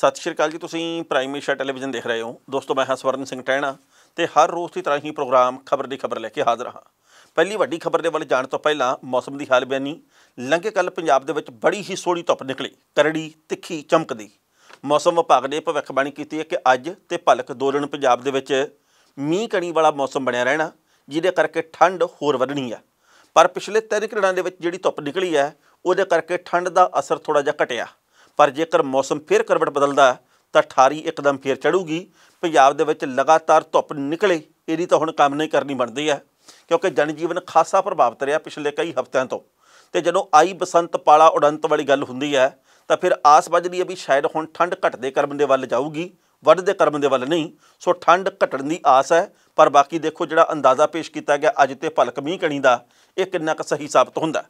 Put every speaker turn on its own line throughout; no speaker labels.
सत श्री अकाल जी। तुसीं प्राइम एशिया टैलीविजन देख रहे हो। दोस्तों मैं हाँ स्वर्ण सिंह टहना तो हर रोज़ की तरह ही प्रोग्राम खबर की खबर लैके हाज़र हाँ। पहली वड्डी खबर के वाल जाने तो पहला मौसम की हाल बयानी। लंघे कल पंजाब दे विच बड़ी ही सोहनी धुप निकली, करड़ी तिखी चमकदी। मौसम विभाग ने भविष्यवाणी की है कि अज ते भलक 2 दिन पंजाब दे विच मींह कणी वाला मौसम बनया रहना, जिहदे करके ठंड होर वधनी है। पर पिछले 3 दिनां दे विच जिहड़ी धुप निकली है उहदे करके ठंड का असर थोड़ा जिहा घटिया। पर जेकर मौसम फिर करवट बदलता तो ठारी एकदम फिर चढ़ूगी। पंजाब दे विच लगातार धुप निकले इहदी तो हुण कामना ही करनी बनती है, क्योंकि जनजीवन खासा प्रभावित रहा पिछले कई हफ्तिਆਂ तो। तो जदों आई बसंत पाला उड़ंत वाली गल हुंदी है तो फिर आस बजदी है भी शायद हुण ठंड घटदे क्रम दे वल जाऊगी, वधदे क्रम दे वल नहीं। सो ठंड घटण दी आस है। पर बाकी देखो जिहड़ा अंदाज़ा पेश किया गया अज ते भलक मींह कणी दा, इह किन्ना क सही साबित हुंदा।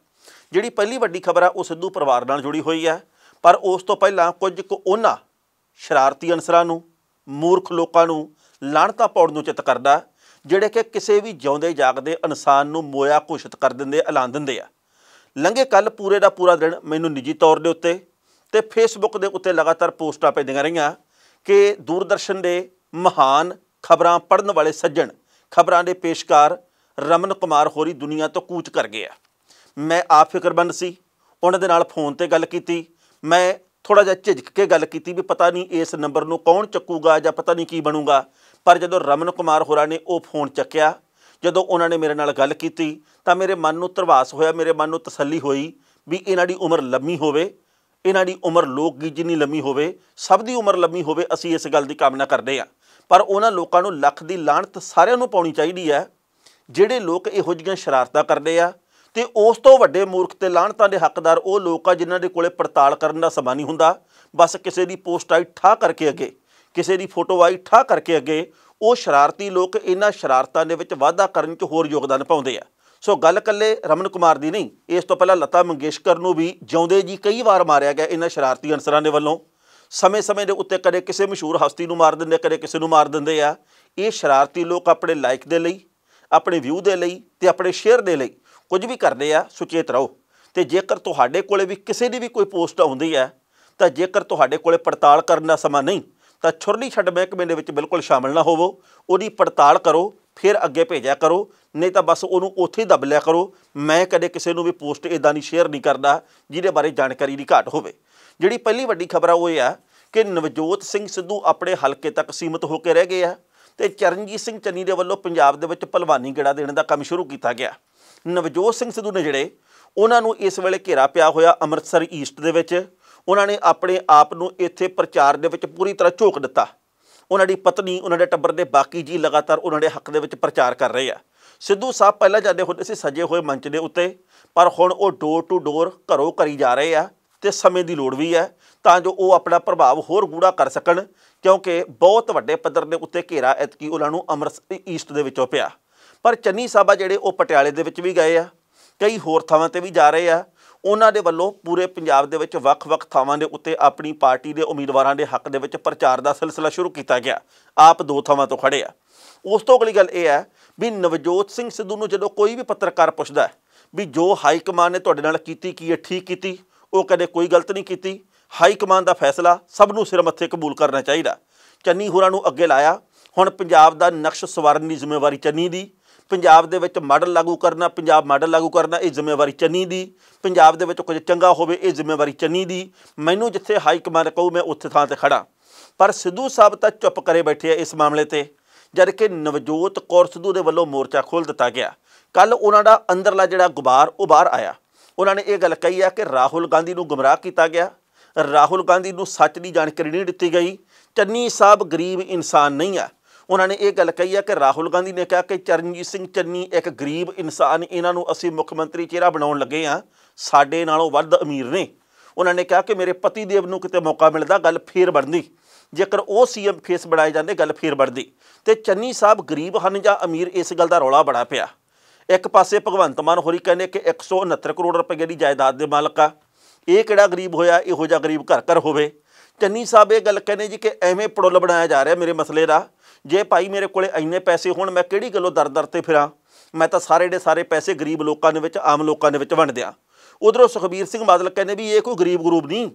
जिहड़ी पहली वड्डी खबर है वो सिद्धू परिवार नाल जुड़ी हुई है। पर उस तो पहला कुछ कुछ उन्हां शरारती अनसरां नूं, मूर्ख लोकां नूं लाणतां पाउण नूं चित करदा, जिहड़े कि किसी भी जिउंदे जागदे इनसान नूं मोया घोषित कर दिंदे, ऐलान दिंदे आ। लंघे कल पूरे का पूरा दिन मैनूं निजी तौर के उत्ते ते फेसबुक के उत्ते लगातार पोस्टां पैंदियां रहियां कि दूरदर्शन के महान खबरां पढ़न वाले सज्जण, खबरां के पेशकार रमन कुमार होरी दुनिया तो कूच कर गए। मैं आप फिक्रमंद सी, उन्हां दे नाल फोन ते गल कीती। मैं थोड़ा जिहा झिझक के गल की भी पता नहीं इस नंबर नूं कौन चक्कूगा या पता नहीं की बनूगा। पर जदों रमन कुमार होरां ने वो फोन चक्या, जदों उन्होंने मेरे नाल गल की तो मेरे मन नूं धरवास होया, मेरे मन नूं तसल्ली होई भी इन्हां दी उम्र लम्मी होवे, इन्हां दी उम्र लोक गीत जिन्नी लम्मी होवे, सब दी उम्र लम्मी होवे, असीं इस गल दी कामना करदे आ। पर उन्हां लोकां नूं लख दी लाणत सारिआं नूं पाउणी चाहीदी है जिहड़े लोक इहो जिहियां शरारतां करदे आ। तो उस तो वड्डे मूर्ख ते लाणतां दे हकदार वो लोग आ जिन्हां दे कोले पड़ताल करन दा समा नहीं हुंदा। बस किसी दी पोस्ट आई ठा करके अगे, किसी दी फोटो आई ठा करके अगे वो शरारती लोग इन्हां शरारतां दे विच वाधा करन च होर योगदान पाउंदे आ। सो गल कल्ले रमन कुमार दी नहीं, इस तो पहला लता मंगेशकर नूं भी जिउंदे जी कई वार मारिया गया इन्हां शरारती अनसरां दे वल्लों। समय समय के उत्ते कदे किसी मशहूर हस्ती नूं मार दिंदे, कदे किसी नूं मार दिंदे आ। ये शरारती लोग अपने लाइक दे लई, अपने व्यू दे लई ते अपने शेयर दे लई कुछ भी करते हैं। सुचेत रहो। तो जेकर तुहाडे कोले भी किसी की भी कोई पोस्ट आउंदी है तो जेकर तुहाडे कोले पड़ताल करने का समा नहीं तो छुरली छड्ड महकमे दे विच बिल्कुल शामिल ना होवो। उहदी पड़ताल करो फिर अगे भेजा करो, नहीं तो बस उहनूं उत्थे ही दब लिया करो। मैं कदे किसी नूं भी पोस्ट इदां दी शेयर नहीं करदा जिहदे बारे जानकारी की घाट होवे। जिहड़ी पहली वड्डी खबर आ वो ये है कि नवजोत सिंह सिद्धू अपने हलके तक सीमित होकर रह गए हैं तो चरणजीत सिंह चन्नी दे वल्लों पंजाब दे विच भलवानी गेड़ा देने का काम शुरू किया गया। नवजोत सिंह सिद्धू ने जिहड़े उन्होंने इस वेले घेरा पिया होया अमृतसर ईस्ट दे विच, उन्होंने अपने आप नूं इत्थे प्रचार दे विच पूरी तरह झोक दिता। उन्होंने पत्नी, उन्होंने टब्बर दे बाकी जी लगातार उन्होंने हक दे विच प्रचार कर रहे हैं। सिद्धू साहब पहले जाते होंदे सी सजे हुए मंच के उत्ते, पर हुण वो डोर टू डोर घरों करी जा रहे हैं तो समय की लोड़ भी है तां जो वो अपना प्रभाव होर गूढ़ा कर सकन, क्योंकि बहुत वड्डे पद्धर दे उत्ते घेरा ऐतकी उन्होंने अमृतसर ईस्ट दे विचों पिया। पर चन्नी साहबा जिहड़े वो पटियाले दे विच भी गए आ, कई होर थावां ते भी जा रहे आ। उन्हां दे वल्लों पूरे पंजाब दे विच वख-वख थावां दे उत्ते अपनी पार्टी दे उम्मीदवारां दे हक दे विच प्रचार दा सिलसिला शुरू किया गया। आप 2 थावां तो खड़े आ। उस तो अगली गल ये है भी नवजोत सिंह सिद्धू नूं जदों कोई भी पत्रकार पुछदा है भी जो हाई कमान ने तुहाडे नाल कीती की है ठीक कीती, वो कदे कोई गलत नहीं कीती। हाई कमान का फैसला सब नूं सिर मत्थे कबूल करना चाहिए। चन्नी होरां नूं अगे लाया। हुण पंजाब दा नक्श सवारन की जिम्मेवारी चन्नी दी, पंजाब दे विच मॉडल लागू करना, पंजाब मॉडल लागू करना ये जिम्मेवारी चन्नी दी, पंजाब दे विच कुछ चंगा होवे ये जिम्मेवारी चन्नी दी। मैनूं जिथे हाई कमान कहू मैं उत्थे थां ते खड़ा। पर सिद्धू साहब तां चुप करे बैठे आ इस मामले ते, जबकि नवजोत कौर सिद्धू दे वल्लों मोर्चा खोल दिता गया। कल उन्हां दा अंदरला जिहड़ा गुबार वो बाहर आया। उन्होंने ये गल कही है कि राहुल गांधी नूं गुमराह किया गया, राहुल गांधी नूं सच की जानकारी नहीं दी गई। चन्नी साहब गरीब इंसान नहीं है। उन्होंने ये गल कही है कि राहुल गांधी ने कहा कि चरणजीत सिंह चन्नी एक गरीब इंसान, इन्हों असीं मुख्यमंत्री चेहरा बनाउण लगे हाँ, साडे नालों वध अमीर ने। उन्होंने कहा कि मेरे पति देव नूं किते मौका मिलदा गल फेर बनदी, जेकर वो CM फेस बनाए जाते गल फेर बनदी। तो चन्नी साहब गरीब हैं जां अमीर इस गल का रौला बड़ा पिया। एक पासे भगवंत मान होरी कहने कि 169 करोड़ रुपए की जायदाद के मालक आ, ये किहड़ा गरीब होया इहो जिहा गरीब घर घर होवे। चन्नी साहब ये गल कहने जी कि एवें पड़ुल बनाया जा रहा मेरे मसले का। जे भाई मेरे को इन्ने पैसे होण मैं किहड़ी गल्लों दर दर ते फिरां, मैं तो सारे दे सारे पैसे गरीब लोगों दे विच आम लोगों दे विच वंड दियां। उधरों सुखबीर सिंह बादल कहने भी ये कोई गरीब गरूब नहीं,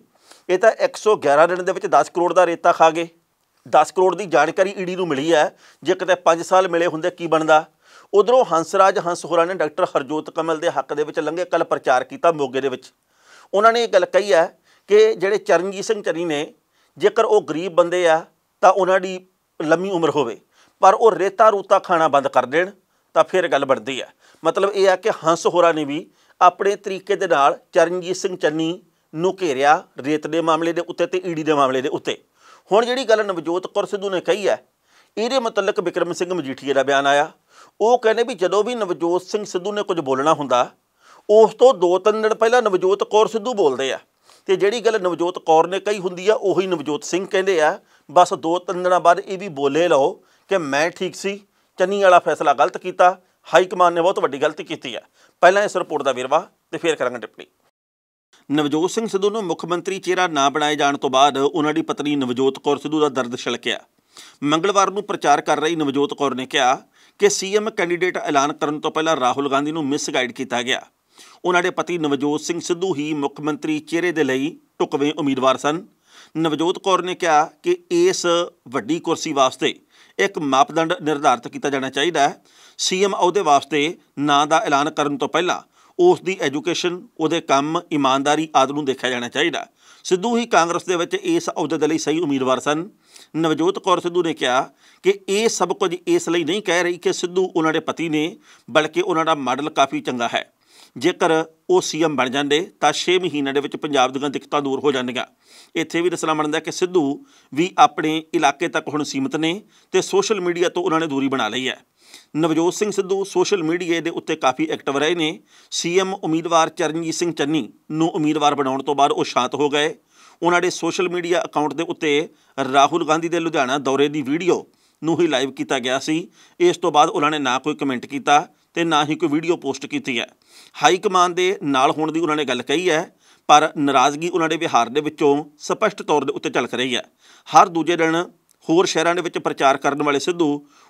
ये तो 111 दिन ਦੇ ਵਿੱਚ 10 ਕਰੋੜ ਦਾ ਰੇਤਾ ਖਾ ਗਏ। 10 ਕਰੋੜ ਦੀ ਜਾਣਕਾਰੀ ਈਡੀ ਨੂੰ ਮਿਲੀ ਹੈ। ਜੇ ਕਿਤੇ 5 ਸਾਲ ਮਿਲੇ ਹੁੰਦੇ ਕੀ ਬਣਦਾ। ਉਧਰੋਂ ਹੰਸਰਾਜ ਹੰਸ ਹੋਰਾਂ ਨੇ ਡਾਕਟਰ ਹਰਜੋਤ ਕਮਲ ਦੇ ਹੱਕ ਦੇ ਵਿੱਚ ਲੰਘੇ ਕੱਲ ਪ੍ਰਚਾਰ ਕੀਤਾ ਮੋਗੇ ਦੇ ਵਿੱਚ। ਉਹਨਾਂ ਨੇ ਇਹ ਗੱਲ ਕਹੀ ਹੈ ਕਿ ਜਿਹੜੇ ਚਰਨਜੀਤ ਸਿੰਘ ਚੰਨੀ ਨੇ ਜੇਕਰ ਉਹ ਗਰੀਬ ਬੰਦੇ ਆ ਤਾਂ ਉਹਨਾਂ ਦੀ ਲੰਮੀ ਉਮਰ ਹੋਵੇ, ਪਰ ਉਹ ਰੇਤਾ ਰੂਤਾ ਖਾਣਾ ਬੰਦ ਕਰ ਦੇਣ ਤਾਂ ਫਿਰ ਗੱਲ ਬਣਦੀ ਹੈ। ਮਤਲਬ ਇਹ ਆ ਕਿ ਹੰਸ ਹੋਰਾਂ ਨੇ ਵੀ ਆਪਣੇ ਤਰੀਕੇ ਦੇ ਨਾਲ ਚਰਨਜੀਤ ਸਿੰਘ ਚੰਨੀ ਨੂੰ ਘੇਰਿਆ ਰੇਤ ਦੇ ਮਾਮਲੇ ਦੇ ਉੱਤੇ ਤੇ ਈਡੀ ਦੇ ਮਾਮਲੇ ਦੇ ਉੱਤੇ। ਹੁਣ ਜਿਹੜੀ ਗੱਲ ਨਵਜੋਤ ਕੌਰ ਸਿੱਧੂ ਨੇ ਕਹੀ ਹੈ ਇਹਦੇ ਮੁਤਲਕ ਬਿਕਰਮ ਸਿੰਘ ਮਜੀਠੀਆ ਦਾ ਬਿਆਨ ਆਇਆ। ਉਹ ਕਹਿੰਦੇ ਵੀ ਜਦੋਂ ਵੀ ਨਵਜੋਤ ਸਿੰਘ ਸਿੱਧੂ ਨੇ ਕੁਝ ਬੋਲਣਾ ਹੁੰਦਾ ਉਸ ਤੋਂ 2-3 ਦਿਨ ਪਹਿਲਾਂ ਨਵਜੋਤ ਕੌਰ ਸਿੱਧੂ ਬੋਲਦੇ ਆ, ਤੇ ਜਿਹੜੀ ਗੱਲ ਨਵਜੋਤ ਕੌਰ ਨੇ ਕਹੀ ਹੁੰਦੀ ਆ ਉਹੀ ਨਵਜੋਤ ਸਿੰਘ ਕਹਿੰਦੇ ਆ। ਬਸ 2-3 ਦਿਨਾਂ ਬਾਅਦ ਇਹ ਵੀ ਬੋਲੇ ਲਓ ਕਿ ਮੈਂ ਠੀਕ ਸੀ, ਚੰਨੀ ਵਾਲਾ ਫੈਸਲਾ ਗਲਤ ਕੀਤਾ, ਹਾਈ ਕਮਾਨ ਨੇ ਬਹੁਤ ਵੱਡੀ ਗਲਤੀ ਕੀਤੀ ਹੈ। ਪਹਿਲਾਂ ਇਸ ਰਿਪੋਰਟ ਦਾ ਵੇਰਵਾ ਤੇ ਫਿਰ ਕਰਾਂਗੇ ਟਿੱਪਣੀ। ਨਵਜੋਤ ਸਿੰਘ ਸਿੱਧੂ ਨੂੰ ਮੁੱਖ ਮੰਤਰੀ ਚਿਹਰਾ ਨਾ ਬਣਾਏ ਜਾਣ ਤੋਂ ਬਾਅਦ ਉਹਨਾਂ ਦੀ ਪਤਨੀ ਨਵਜੋਤ ਕੌਰ ਸਿੱਧੂ ਦਾ ਦਰਦ ਛਲਕਿਆ। ਮੰਗਲਵਾਰ ਨੂੰ ਪ੍ਰਚਾਰ ਕਰ ਰਹੀ ਨਵਜੋਤ ਕੌਰ ਨੇ ਕਿਹਾ ਕਿ ਸੀਐਮ ਕੈਂਡੀਡੇਟ ਐਲਾਨ ਕਰਨ ਤੋਂ ਪਹਿਲਾਂ ਰਾਹੁਲ ਗਾਂਧੀ ਨੂੰ ਮਿਸਗਾਈਡ ਕੀਤਾ ਗਿਆ। ਉਹਨਾਂ ਦੇ ਪਤੀ ਨਵਜੋਤ ਸਿੰਘ ਸਿੱਧੂ ਹੀ ਮੁੱਖ ਮੰਤਰੀ ਚਿਹਰੇ ਦੇ ਲਈ ਢੁਕਵੇਂ ਉਮੀਦਵਾਰ ਸਨ। ਨਵਜੋਤ ਕੌਰ ਨੇ ਕਿਹਾ ਕਿ ਇਸ ਵੱਡੀ ਕੁਰਸੀ ਵਾਸਤੇ ਇੱਕ ਮਾਪਦੰਡ ਨਿਰਧਾਰਿਤ ਕੀਤਾ ਜਾਣਾ ਚਾਹੀਦਾ ਹੈ। ਸੀਐਮ ਅਹੁਦੇ ਵਾਸਤੇ ਨਾਂ ਦਾ ਐਲਾਨ ਕਰਨ ਤੋਂ ਪਹਿਲਾਂ ਉਸ ਦੀ ਐਜੂਕੇਸ਼ਨ, ਉਹਦੇ ਕੰਮ, ਇਮਾਨਦਾਰੀ ਆਦਿ ਨੂੰ ਦੇਖਿਆ ਜਾਣਾ ਚਾਹੀਦਾ। ਸਿੱਧੂ ਹੀ ਕਾਂਗਰਸ ਦੇ ਵਿੱਚ ਇਸ ਅਹੁਦੇ ਦੇ ਲਈ ਸਹੀ ਉਮੀਦਵਾਰ ਸਨ। ਨਵਜੋਤ ਕੌਰ ਸਿੱਧੂ ਨੇ ਕਿਹਾ ਕਿ ਇਹ ਸਭ ਕੁਝ ਇਸ ਲਈ ਨਹੀਂ ਕਹਿ ਰਹੀ ਕਿ ਸਿੱਧੂ ਉਹਨਾਂ ਦੇ ਪਤੀ ਨੇ, ਬਲਕਿ ਉਹਨਾਂ ਦਾ ਮਾਡਲ ਕਾਫੀ ਚੰਗਾ ਹੈ। ਜੇਕਰ ਉਹ ਸੀਐਮ ਬਣ ਜਾਂਦੇ ਤਾਂ 6 ਮਹੀਨਿਆਂ ਦੇ ਵਿੱਚ ਪੰਜਾਬ ਦੀਆਂ ਦਿੱਕਤਾਂ ਦੂਰ ਹੋ ਜਾਂਦੀਆਂ। ਇੱਥੇ ਵੀ ਦੱਸਣਾ ਬਣਦਾ ਕਿ ਸਿੱਧੂ ਵੀ ਆਪਣੇ ਇਲਾਕੇ ਤੱਕ ਹੁਣ ਸੀਮਿਤ ਨੇ ਤੇ ਸੋਸ਼ਲ ਮੀਡੀਆ ਤੋਂ ਉਹਨਾਂ ਨੇ ਦੂਰੀ ਬਣਾ ਲਈ ਹੈ। ਨਵਜੋਤ ਸਿੰਘ ਸਿੱਧੂ ਸੋਸ਼ਲ ਮੀਡੀਆ ਦੇ ਉੱਤੇ ਕਾਫੀ ਐਕਟਿਵ ਰਹੇ ਨੇ। ਸੀਐਮ ਉਮੀਦਵਾਰ ਚਰਨਜੀਤ ਸਿੰਘ ਚੰਨੀ ਨੂੰ ਉਮੀਦਵਾਰ ਬਣਾਉਣ ਤੋਂ ਬਾਅਦ ਉਹ ਸ਼ਾਂਤ ਹੋ ਗਏ। ਉਹਨਾਂ ਦੇ ਸੋਸ਼ਲ ਮੀਡੀਆ ਅਕਾਊਂਟ ਦੇ ਉੱਤੇ ਰਾਹੁਲ ਗਾਂਧੀ ਦੇ ਲੁਧਿਆਣਾ ਦੌਰੇ ਦੀ ਵੀਡੀਓ ਨੂੰ ਹੀ ਲਾਈਵ ਕੀਤਾ ਗਿਆ ਸੀ। ਇਸ ਤੋਂ ਬਾਅਦ ਉਹਨਾਂ ਨੇ ਨਾ ਕੋਈ ਕਮੈਂਟ ਕੀਤਾ ਤੇ ਨਾ ਹੀ ਕੋਈ ਵੀਡੀਓ ਪੋਸਟ ਕੀਤੀ ਹੈ। ਹਾਈ ਕਮਾਨ ਦੇ ਨਾਲ ਹੋਣ ਦੀ ਉਹਨਾਂ ਨੇ ਗੱਲ ਕਹੀ ਹੈ, ਪਰ ਨਾਰਾਜ਼ਗੀ ਉਹਨਾਂ ਦੇ ਵਿਹਾਰ ਦੇ ਵਿੱਚੋਂ ਸਪਸ਼ਟ ਤੌਰ ਦੇ ਉੱਤੇ ਝਲਕ ਰਹੀ ਹੈ। ਹਰ ਦੂਜੇ ਦਿਨ ਹੋਰ ਸ਼ਹਿਰਾਂ ਦੇ ਵਿੱਚ ਪ੍ਰਚਾਰ ਕਰਨ ਵਾਲੇ ਸਿੱਧੂ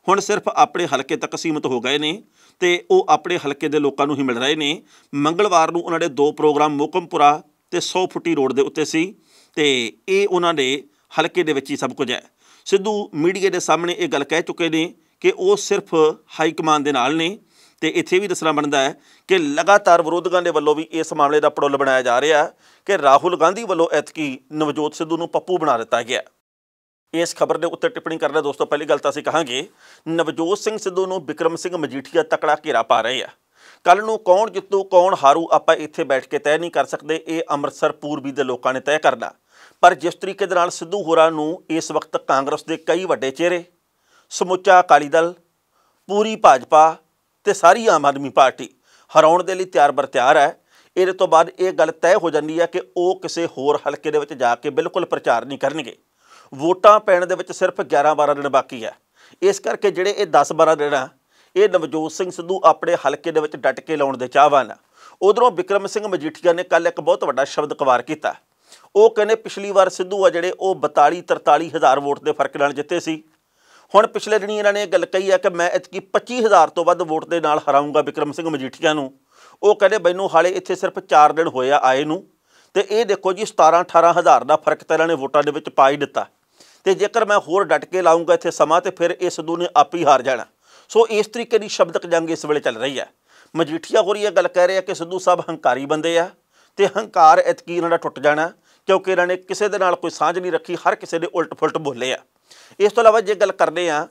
ਹੁਣ ਸਿਰਫ ਆਪਣੇ ਹਲਕੇ ਤੱਕ ਸੀਮਿਤ ਹੋ ਗਏ ਨੇ ਤੇ ਉਹ ਆਪਣੇ ਹਲਕੇ ਦੇ ਲੋਕਾਂ ਨੂੰ ਹੀ ਮਿਲ ਰਹੇ ਨੇ। ਮੰਗਲਵਾਰ ਨੂੰ ਉਹਨਾਂ ਦੇ 2 ਪ੍ਰੋਗਰਾਮ ਮੋਕਮਪੁਰਾ ਤੇ 100 ਫੁੱਟੀ ਰੋਡ ਦੇ ਉੱਤੇ ਸੀ ਤੇ ਇਹ ਉਹਨਾਂ ਦੇ ਹਲਕੇ ਦੇ ਵਿੱਚ ਹੀ ਸਭ ਕੁਝ ਹੈ। ਸਿੱਧੂ ਮੀਡੀਆ ਦੇ ਸਾਹਮਣੇ ਇਹ ਗੱਲ ਕਹਿ ਚੁੱਕੇ ਨੇ ਕਿ ਉਹ ਸਿਰਫ ਹਾਈ ਕਮਾਨ ਦੇ ਨਾਲ ਨੇ। ਤੇ ਇੱਥੇ ਵੀ ਦੱਸਣਾ ਬਣਦਾ ਹੈ ਕਿ ਲਗਾਤਾਰ ਵਿਰੋਧੀਆਂ ਦੇ ਵੱਲੋਂ ਵੀ ਇਸ ਮਾਮਲੇ ਦਾ ਪੜੁੱਲ ਬਣਾਇਆ ਜਾ ਰਿਹਾ ਕਿ ਰਾਹੁਲ ਗਾਂਧੀ ਵੱਲੋਂ ਐਤਕੀ ਨਵਜੋਤ ਸਿੱਧੂ ਨੂੰ ਪੱਪੂ ਬਣਾ ਦਿੱਤਾ ਗਿਆ। ਇਸ ਖਬਰ ਦੇ ਉੱਤੇ ਟਿੱਪਣੀ ਕਰਨਾ ਦੋਸਤੋ, ਪਹਿਲੀ ਗੱਲ ਤਾਂ ਅਸੀਂ ਕਹਾਂਗੇ ਨਵਜੋਤ ਸਿੰਘ ਸਿੱਧੂ ਨੂੰ ਬਿਕਰਮ ਸਿੰਘ ਮਜੀਠੀਆ ਤਕੜਾ ਘੇਰਾ ਪਾ ਰਹੇ ਆ। ਕੱਲ੍ਹ ਨੂੰ ਕੌਣ ਜਿੱਤੂ ਕੌਣ ਹਾਰੂ ਆਪਾਂ ਇੱਥੇ ਬੈਠ ਕੇ ਤੈਅ ਨਹੀਂ ਕਰ ਸਕਦੇ, ਇਹ ਅੰਮ੍ਰਿਤਸਰ ਪੂਰਬੀ ਦੇ ਲੋਕਾਂ ਨੇ ਤੈਅ ਕਰਨਾ। ਪਰ ਜਿਸ ਤਰੀਕੇ ਦੇ ਨਾਲ ਸਿੱਧੂ ਹੋਰਾਂ ਨੂੰ ਇਸ ਵਕਤ ਕਾਂਗਰਸ ਦੇ ਕਈ ਵੱਡੇ ਚਿਹਰੇ, ਸਮੁੱਚਾ ਅਕਾਲੀ ਦਲ, ਪੂਰੀ ਭਾਜਪਾ ਤੇ ਸਾਰੀ ਆਮ ਆਦਮੀ ਪਾਰਟੀ ਹਰਾਉਣ ਦੇ ਲਈ ਤਿਆਰ ਬਰ ਤਿਆਰ ਹੈ। ਇਹਦੇ ਤੋਂ ਬਾਅਦ ਇਹ ਗੱਲ ਤੈਅ ਹੋ ਜਾਂਦੀ ਹੈ ਕਿ ਉਹ ਕਿਸੇ ਹੋਰ ਹਲਕੇ ਦੇ ਵਿੱਚ ਜਾ ਕੇ ਬਿਲਕੁਲ ਪ੍ਰਚਾਰ ਨਹੀਂ ਕਰਨਗੇ। ਵੋਟਾਂ ਪੈਣ ਦੇ ਵਿੱਚ ਸਿਰਫ 11-12 ਦਿਨ ਬਾਕੀ ਹੈ। ਇਸ ਕਰਕੇ ਜਿਹੜੇ ਇਹ 10-12 ਦਿਨ ਆ ਇਹ ਨਵਜੋਤ ਸਿੰਘ ਸਿੱਧੂ ਆਪਣੇ ਹਲਕੇ ਦੇ ਵਿੱਚ ਡਟ ਕੇ ਲਾਉਣ ਦੇ ਚਾਹਵਾਨ ਆ। ਉਧਰੋਂ ਬਿਕਰਮ ਸਿੰਘ ਮਜੀਠੀਆ ਨੇ ਕੱਲ੍ਹ ਇੱਕ ਬਹੁਤ ਵੱਡਾ ਸ਼ਬਦ ਕਵਾਰ ਕੀਤਾ। ਉਹ ਕਹਿੰਦੇ ਪਿਛਲੀ ਵਾਰ ਸਿੱਧੂ ਆ ਜਿਹੜੇ ਉਹ 42-43 ਹਜ਼ਾਰ ਵੋਟ ਦੇ ਫਰਕ ਨਾਲ ਜਿੱਤੇ ਸੀ। ਹੁਣ ਪਿਛਲੇ ਦਿਨੀ ਇਹਨਾਂ ਨੇ ਇਹ ਗੱਲ ਕਹੀ ਹੈ ਕਿ ਮੈਂ ਇਤਕੀ 25,000 ਤੋਂ ਵੱਧ ਵੋਟ ਦੇ ਨਾਲ ਹਰਾਊਂਗਾ ਬਿਕਰਮ ਸਿੰਘ ਮਜੀਠੀਆ ਨੂੰ। ਉਹ ਕਹਿੰਦੇ ਮੈਨੂੰ ਹਾਲੇ ਇੱਥੇ ਸਿਰਫ 4 ਦਿਨ ਹੋਏ ਆ ਆਏ ਨੂੰ ਤੇ ਇਹ ਦੇਖੋ ਜੀ 17-18 ਹਜ਼ਾਰ ਦਾ ਫਰਕ ਤਾਂ ਇਹਨਾਂ ਨੇ ਵੋਟਾਂ ਦੇ ਵਿੱਚ ਪਾ ਹੀ ਦਿੱਤਾ। ਤੇ ਜੇਕਰ ਮੈਂ ਹੋਰ ਡਟ ਕੇ ਲਾਊਂਗਾ ਇੱਥੇ ਸਮਾਂ ਤੇ ਫਿਰ ਇਹ ਸਿੱਧੂ ਨੇ ਆਪ ਹੀ ਹਾਰ ਜਾਣਾ। ਸੋ ਇਸ ਤਰੀਕੇ ਦੀ ਸ਼ਬਦਕ ਜੰਗ ਇਸ ਵੇਲੇ ਚੱਲ ਰਹੀ ਹੈ। ਮਜੀਠੀਆ ਹੋਰੀ ਇਹ ਗੱਲ ਕਹਿ ਰਹੇ ਆ ਕਿ ਸਿੱਧੂ ਸਾਹਿਬ ਹੰਕਾਰੀ ਬੰਦੇ ਆ ਤੇ ਹੰਕਾਰ ਇਤਕੀ ਇਹਨਾਂ ਦਾ ਟੁੱਟ ਜਾਣਾ, ਕਿਉਂਕਿ ਇਹਨਾਂ ਨੇ ਕਿਸੇ ਦੇ ਨਾਲ ਕੋਈ ਸਾਂਝ ਨਹੀਂ ਰੱਖੀ, ਹਰ ਕਿਸੇ ਦੇ ਉਲਟ ਫੁਲਟ ਬੋਲੇ ਆ। ਇਸ ਤੋਂ ਇਲਾਵਾ ਜੇ ਗੱਲ ਕਰਦੇ ਆ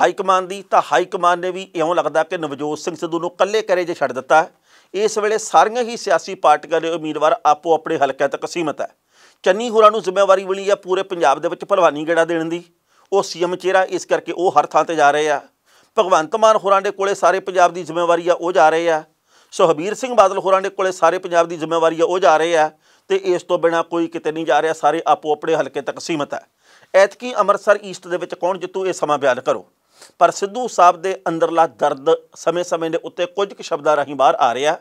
ਹਾਈ ਕਮਾਨ ਦੀ, ਤਾਂ ਹਾਈ ਕਮਾਨ ਨੇ ਵੀ ਇਉਂ ਲੱਗਦਾ ਕਿ ਨਵਜੋਤ ਸਿੰਘ ਸਿੱਧੂ ਨੂੰ ਇਕੱਲੇ ਕਰੇ ਜੇ ਛੱਡ ਦਿੱਤਾ। ਇਸ ਵੇਲੇ ਸਾਰੀਆਂ ਹੀ ਸਿਆਸੀ ਪਾਰਟੀਆਂ ਦੇ ਉਮੀਦਵਾਰ ਆਪੋ ਆਪਣੇ ਹਲਕਿਆਂ ਤੱਕ ਸੀਮਿਤ ਹੈ। ਚੰਨੀ ਹੋਰਾਂ ਨੂੰ ਜ਼ਿੰਮੇਵਾਰੀ ਮਿਲੀ ਆ ਪੂਰੇ ਪੰਜਾਬ ਦੇ ਵਿੱਚ ਭਲਵਾਨੀ ਗੇੜਾ ਦੇਣ ਦੀ। ਉਹ ਸੀਐਮ ਚਿਹਰਾ, ਇਸ ਕਰਕੇ ਉਹ ਹਰ ਥਾਂ ਤੇ ਜਾ ਰਹੇ ਆ। ਭਗਵੰਤ ਮਾਨ ਹੋਰਾਂ ਦੇ ਕੋਲੇ ਸਾਰੇ ਪੰਜਾਬ ਦੀ ਜ਼ਿੰਮੇਵਾਰੀ ਆ, ਉਹ ਜਾ ਰਹੇ ਆ। ਸੁਖਬੀਰ ਸਿੰਘ ਬਾਦਲ ਹੋਰਾਂ ਦੇ ਕੋਲੇ ਸਾਰੇ ਪੰਜਾਬ ਦੀ ਜ਼ਿੰਮੇਵਾਰੀ ਆ, ਉਹ ਜਾ ਰਹੇ ਆ। ਤੇ ਇਸ ਤੋਂ ਬਿਨਾਂ ਕੋਈ ਕਿਤੇ ਨਹੀਂ ਜਾ ਰਿਹਾ, ਸਾਰੇ ਆਪੋ ਆਪਣੇ ਹਲਕੇ ਤੱਕ ਸੀਮਿਤ ਹੈ। ਐਤਕੀ ਅੰਮ੍ਰਿਤਸਰ ਈਸਟ ਦੇ ਵਿੱਚ ਕੌਣ ਜਿੱਤੂ ਇਹ ਸਮਾਂ ਬਿਆਨ ਕਰੋ। ਪਰ ਸਿੱਧੂ ਸਾਹਿਬ ਦੇ ਅੰਦਰਲਾ ਦਰਦ ਸਮੇਂ ਦੇ ਉੱਤੇ ਕੁਝ ਕੁ ਸ਼ਬਦਾਂ ਰਾਹੀਂ ਬਾਹਰ ਆ ਰਿਹਾ।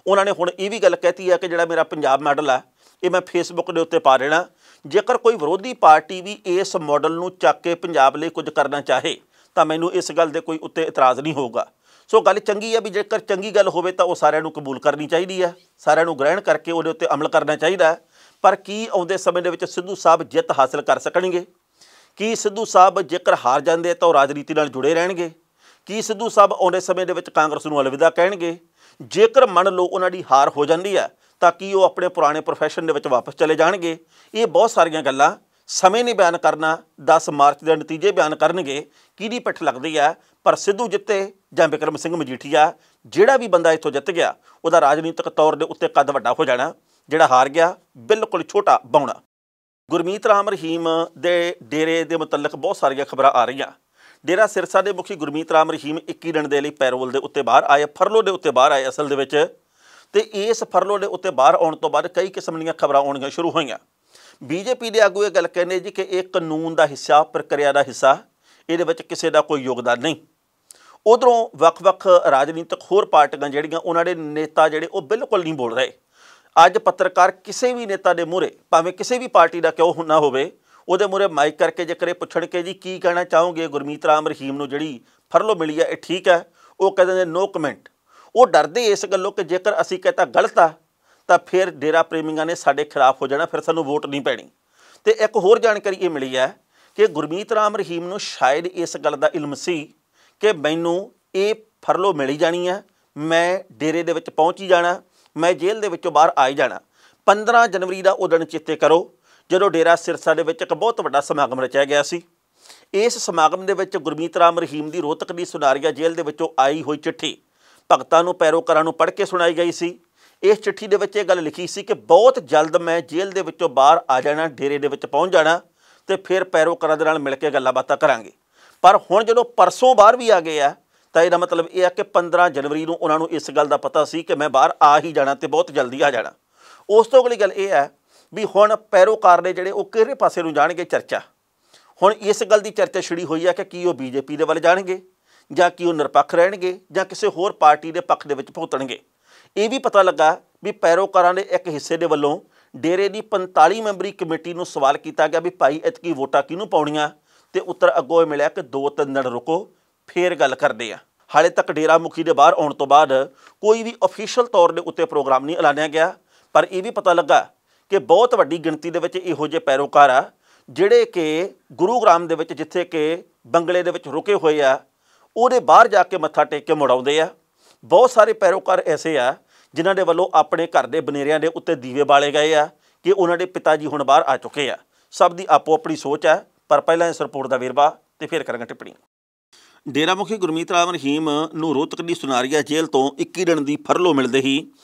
ਉਹਨਾਂ ਨੇ ਹੁਣ ਇਹ ਵੀ ਗੱਲ ਕਹਿਤੀ ਹੈ ਕਿ ਜਿਹੜਾ ਮੇਰਾ ਪੰਜਾਬ ਮਾਡਲ ਹੈ ਇਹ ਮੈਂ ਫੇਸਬੁੱਕ ਦੇ ਉੱਤੇ ਪਾ ਦੇਣਾ। ਜੇਕਰ ਕੋਈ ਵਿਰੋਧੀ ਪਾਰਟੀ ਵੀ ਇਸ ਮਾਡਲ ਨੂੰ ਚੱਕ ਕੇ ਪੰਜਾਬ ਲਈ ਕੁਝ ਕਰਨਾ ਚਾਹੇ ਤਾਂ ਮੈਨੂੰ ਇਸ ਗੱਲ ਦੇ ਕੋਈ ਉੱਤੇ ਇਤਰਾਜ਼ ਨਹੀਂ ਹੋਊਗਾ। ਸੋ ਗੱਲ ਚੰਗੀ ਹੈ ਵੀ ਜੇਕਰ ਚੰਗੀ ਗੱਲ ਹੋਵੇ ਤਾਂ ਉਹ ਸਾਰਿਆਂ ਨੂੰ ਕਬੂਲ ਕਰਨੀ ਚਾਹੀਦੀ ਹੈ, ਸਾਰਿਆਂ ਨੂੰ ਗ੍ਰਹਿਣ ਕਰਕੇ ਉਹਦੇ ਉੱਤੇ ਅਮਲ ਕਰਨਾ ਚਾਹੀਦਾ ਹੈ। ਪਰ ਕੀ ਆਉਂਦੇ ਸਮੇਂ ਦੇ ਵਿੱਚ ਸਿੱਧੂ ਸਾਹਿਬ ਜਿੱਤ ਹਾਸਲ ਕਰ ਸਕਣਗੇ? ਕੀ ਸਿੱਧੂ ਸਾਹਿਬ ਜੇਕਰ ਹਾਰ ਜਾਂਦੇ ਤਾਂ ਉਹ ਰਾਜਨੀਤੀ ਨਾਲ ਜੁੜੇ ਰਹਿਣਗੇ? ਕੀ ਸਿੱਧੂ ਸਾਹਿਬ ਆਉਂਦੇ ਸਮੇਂ ਦੇ ਵਿੱਚ ਕਾਂਗਰਸ ਨੂੰ ਅਲਵਿਦਾ ਕਹਿਣਗੇ? ਜੇਕਰ ਮੰਨ ਲਓ ਉਹਨਾਂ ਦੀ ਹਾਰ ਹੋ ਜਾਂਦੀ ਹੈ ਤਾਂ ਕੀ ਉਹ ਆਪਣੇ ਪੁਰਾਣੇ ਪ੍ਰੋਫੈਸ਼ਨ ਦੇ ਵਿੱਚ ਵਾਪਸ ਚਲੇ ਜਾਣਗੇ? ਇਹ ਬਹੁਤ ਸਾਰੀਆਂ ਗੱਲਾਂ ਸਮੇਂ ਨੇ ਬਿਆਨ ਕਰਨਾ। 10 ਮਾਰਚ ਦੇ ਨਤੀਜੇ ਬਿਆਨ ਕਰਨਗੇ ਕਿਹਦੀ ਪਿੱਠ ਲੱਗਦੀ ਹੈ। ਪਰ ਸਿੱਧੂ ਜਿੱਤੇ ਜਾਂ ਬਿਕਰਮ ਸਿੰਘ ਮਜੀਠੀਆ, ਜਿਹੜਾ ਵੀ ਬੰਦਾ ਇੱਥੋਂ ਜਿੱਤ ਗਿਆ ਉਹਦਾ ਰਾਜਨੀਤਿਕ ਤੌਰ ਦੇ ਉੱਤੇ ਕੱਦ ਵੱਡਾ ਹੋ ਜਾਣਾ, ਜਿਹੜਾ ਹਾਰ ਗਿਆ ਬਿਲਕੁਲ ਛੋਟਾ ਬੌਣਾ। ਗੁਰਮੀਤ ਰਾਮ ਰਹੀਮ ਦੇ ਡੇਰੇ ਦੇ ਮੁਤਲਕ ਬਹੁਤ ਸਾਰੀਆਂ ਖਬਰਾਂ ਆ ਰਹੀਆਂ। ਡੇਰਾ ਸਿਰਸਾ ਦੇ ਮੁਖੀ ਗੁਰਮੀਤ ਰਾਮ ਰਹੀਮ 21 ਦਿਨ ਦੇ ਲਈ ਪੈਰੋਲ ਦੇ ਉੱਤੇ ਬਾਹਰ ਆਏ, ਫਰਲੋ ਦੇ ਉੱਤੇ ਬਾਹਰ ਆਏ ਅਸਲ ਦੇ ਵਿੱਚ। ਤੇ ਇਸ ਫਰਲੋ ਦੇ ਉੱਤੇ ਬਾਹਰ ਆਉਣ ਤੋਂ ਬਾਅਦ ਕਈ ਕਿਸਮ ਦੀਆਂ ਖਬਰਾਂ ਆਉਣੀਆਂ ਸ਼ੁਰੂ ਹੋਈਆਂ। ਬੀਜੇਪੀ ਦੇ ਆਗੂ ਇਹ ਗੱਲ ਕਹਿੰਦੇ ਜੀ ਕਿ ਇਹ ਕਾਨੂੰਨ ਦਾ ਹਿੱਸਾ, ਪ੍ਰਕਿਰਿਆ ਦਾ ਹਿੱਸਾ, ਇਹਦੇ ਵਿੱਚ ਕਿਸੇ ਦਾ ਕੋਈ ਯੋਗਦਾਨ ਨਹੀਂ। ਉਧਰੋਂ ਵੱਖ-ਵੱਖ ਰਾਜਨੀਤਿਕ ਹੋਰ ਪਾਰਟੀਆਂ ਜਿਹੜੀਆਂ ਉਹਨਾਂ ਦੇ ਨੇਤਾ ਜਿਹੜੇ ਉਹ ਬਿਲਕੁਲ ਨਹੀਂ ਬੋਲ ਰਹੇ। ਅੱਜ ਪੱਤਰਕਾਰ ਕਿਸੇ ਵੀ ਨੇਤਾ ਦੇ ਮੂਹਰੇ, ਭਾਵੇਂ ਕਿਸੇ ਵੀ ਪਾਰਟੀ ਦਾ ਕਿਉਂ ਨਾ ਹੋਵੇ, ਉਹਦੇ ਮੂਹਰੇ ਮਾਈਕ ਕਰਕੇ ਜੇਕਰ ਇਹ ਪੁੱਛਣ ਕਿ ਜੀ ਕੀ ਕਹਿਣਾ ਚਾਹੋਗੇ ਗੁਰਮੀਤ ਰਾਮ ਰਹੀਮ ਨੂੰ ਜਿਹੜੀ ਫਰਲੋ ਮਿਲੀ ਹੈ ਇਹ ਠੀਕ ਹੈ, ਉਹ ਕਹਿੰਦੇ ਨੇ ਨੋ ਕਮੈਂਟ। ਉਹ ਡਰਦੇ ਇਸ ਗੱਲੋਂ ਕਿ ਜੇਕਰ ਅਸੀਂ ਕਹਤਾ ਗਲਤ ਆ ਤਾਂ ਫਿਰ ਡੇਰਾ ਪ੍ਰੇਮੀਆਂ ਨੇ ਸਾਡੇ ਖਿਲਾਫ ਹੋ ਜਾਣਾ, ਫਿਰ ਸਾਨੂੰ ਵੋਟ ਨਹੀਂ ਪੈਣੀ। ਤੇ ਇੱਕ ਹੋਰ ਜਾਣਕਾਰੀ ਇਹ ਮਿਲੀ ਹੈ ਕਿ ਗੁਰਮੀਤ ਰਾਮ ਰਹੀਮ ਨੂੰ ਸ਼ਾਇਦ ਇਸ ਗੱਲ ਦਾ ਇਲਮ ਸੀ ਕਿ ਮੈਨੂੰ ਇਹ ਫਰਲੋ ਮਿਲੀ ਜਾਣੀ ਹੈ, ਮੈਂ ਡੇਰੇ ਦੇ ਵਿੱਚ ਪਹੁੰਚ ਹੀ ਜਾਣਾ, ਮੈਂ ਜੇਲ੍ਹ ਦੇ ਵਿੱਚੋਂ ਬਾਹਰ ਆ ਹੀ ਜਾਣਾ। 15 ਜਨਵਰੀ ਦਾ ਉਹ ਦਿਨ ਚੇਤੇ ਕਰੋ ਜਦੋਂ ਡੇਰਾ ਸਿਰਸਾ ਦੇ ਵਿੱਚ ਇੱਕ ਬਹੁਤ ਵੱਡਾ ਸਮਾਗਮ ਰਚਿਆ ਗਿਆ ਸੀ। ਇਸ ਸਮਾਗਮ ਦੇ ਵਿੱਚ ਗੁਰਮੀਤ ਰਾਮ ਰਹੀਮ ਦੀ ਰੋਹਤਕ ਦੀ ਸੁਨਾਰੀਆ ਜੇਲ੍ਹ ਦੇ ਵਿੱਚੋਂ ਆਈ ਹੋਈ ਚਿੱਠੀ ਭਗਤਾਂ ਨੂੰ, ਪੈਰੋਕਾਰਾਂ ਨੂੰ ਪੜ੍ਹ ਕੇ ਸੁਣਾਈ ਗਈ ਸੀ। ਇਸ ਚਿੱਠੀ ਦੇ ਵਿੱਚ ਇਹ ਗੱਲ ਲਿਖੀ ਸੀ ਕਿ ਬਹੁਤ ਜਲਦ ਮੈਂ ਜੇਲ੍ਹ ਦੇ ਵਿੱਚੋਂ ਬਾਹਰ ਆ ਜਾਣਾ, ਡੇਰੇ ਦੇ ਵਿੱਚ ਪਹੁੰਚ ਜਾਣਾ ਤੇ ਫਿਰ ਪੈਰੋਕਾਰਾਂ ਦੇ ਨਾਲ ਮਿਲ ਕੇ ਗੱਲਾਂ ਬਾਤਾਂ ਕਰਾਂਗੇ। ਪਰ ਹੁਣ ਜਦੋਂ ਪਰਸੋਂ ਬਾਹਰ ਵੀ ਆ ਗਏ ਆ ਤਾਂ ਇਹਦਾ ਮਤਲਬ ਇਹ ਹੈ ਕਿ 15 ਜਨਵਰੀ ਨੂੰ ਉਹਨਾਂ ਨੂੰ ਇਸ ਗੱਲ ਦਾ ਪਤਾ ਸੀ ਕਿ ਮੈਂ ਬਾਹਰ ਆ ਹੀ ਜਾਣਾ ਤੇ ਬਹੁਤ ਜਲਦੀ ਆ ਜਾਣਾ। ਉਸ ਤੋਂ ਅਗਲੀ ਗੱਲ ਇਹ ਹੈ ਵੀ ਹੁਣ ਪੈਰੋਕਾਰ ਨੇ ਜਿਹੜੇ ਉਹ ਕਿਹੜੇ ਪਾਸੇ ਨੂੰ ਜਾਣਗੇ? ਚਰਚਾ ਹੁਣ ਇਸ ਗੱਲ ਦੀ ਚਰਚਾ ਛਿੜੀ ਹੋਈ ਹੈ ਕਿ ਕੀ ਉਹ ਬੀਜੇਪੀ ਦੇ ਵੱਲ ਜਾਣਗੇ ਜਾਂ ਕੀ ਉਹ ਨਿਰਪੱਖ ਰਹਿਣਗੇ ਜਾਂ ਕਿਸੇ ਹੋਰ ਪਾਰਟੀ ਦੇ ਪੱਖ ਦੇ ਵਿੱਚ ਭੁਗਤਣਗੇ। ਇਹ ਵੀ ਪਤਾ ਲੱਗਾ ਵੀ ਪੈਰੋਕਾਰਾਂ ਦੇ ਇੱਕ ਹਿੱਸੇ ਦੇ ਵੱਲੋਂ ਡੇਰੇ ਦੀ 45 ਮੈਂਬਰੀ ਕਮੇਟੀ ਨੂੰ ਸਵਾਲ ਕੀਤਾ ਗਿਆ ਵੀ ਭਾਈ ਇਤਕੀ ਵੋਟਾਂ ਕਿਹਨੂੰ ਪਾਉਣੀਆਂ, ਤੇ ਉੱਤਰ ਅੱਗੋਂ ਇਹ ਮਿਲਿਆ ਕਿ 2-3 ਦਿਨ ਰੁਕੋ ਫੇਰ ਗੱਲ ਕਰਦੇ ਆ। ਹਾਲੇ ਤੱਕ ਡੇਰਾ ਮੁਖੀ ਦੇ ਬਾਹਰ ਆਉਣ ਤੋਂ ਬਾਅਦ ਕੋਈ ਵੀ ਅਫੀਸ਼ੀਅਲ ਤੌਰ ਦੇ ਉੱਤੇ ਪ੍ਰੋਗਰਾਮ ਨਹੀਂ ਐਲਾਨਿਆ ਗਿਆ। ਪਰ ਇਹ ਵੀ ਪਤਾ ਲੱਗਾ ਕਿ ਬਹੁਤ ਵੱਡੀ ਗਿਣਤੀ ਦੇ ਵਿੱਚ ਇਹੋ ਜਿਹੇ ਪੈਰੋਕਾਰ ਆ ਜਿਹੜੇ ਕਿ ਗੁਰੂਗ੍ਰਾਮ ਦੇ ਵਿੱਚ, ਜਿੱਥੇ ਕਿ ਬੰਗਲੇ ਦੇ ਵਿੱਚ ਰੁਕੇ ਹੋਏ ਆ, ਉਹਦੇ ਬਾਹਰ ਜਾ ਕੇ ਮੱਥਾ ਟੇਕ ਕੇ ਮੁੜ ਆਉਂਦੇ ਆ। ਬਹੁਤ ਸਾਰੇ ਪੈਰੋਕਾਰ ਐਸੇ ਆ ਜਿਨ੍ਹਾਂ ਦੇ ਵੱਲੋਂ ਆਪਣੇ ਘਰ ਦੇ ਬਨੇਰਿਆਂ ਦੇ ਉੱਤੇ ਦੀਵੇ ਬਾਲੇ ਗਏ ਆ ਕਿ ਉਹਨਾਂ ਦੇ ਪਿਤਾ ਜੀ ਹੁਣ ਬਾਹਰ ਆ ਚੁੱਕੇ ਆ। ਸਭ ਦੀ ਆਪੋ ਆਪਣੀ ਸੋਚ ਹੈ। ਪਰ ਪਹਿਲਾਂ ਇਸ ਰਿਪੋਰਟ ਦਾ ਵੇਰਵਾ ਤੇ ਫਿਰ ਕਰਾਂਗੇ ਟਿੱਪਣੀ। ਡੇਰਾ ਮੁਖੀ ਗੁਰਮੀਤ ਰਾਮ ਰਹੀਮ ਨੂੰ ਰੋਹਤਕ ਦੀ ਸੁਨਾਰੀਆ ਜੇਲ੍ਹ ਤੋਂ 21 ਦਿਨ ਦੀ ਫਰਲੋ ਮਿਲਦੇ ਹੀ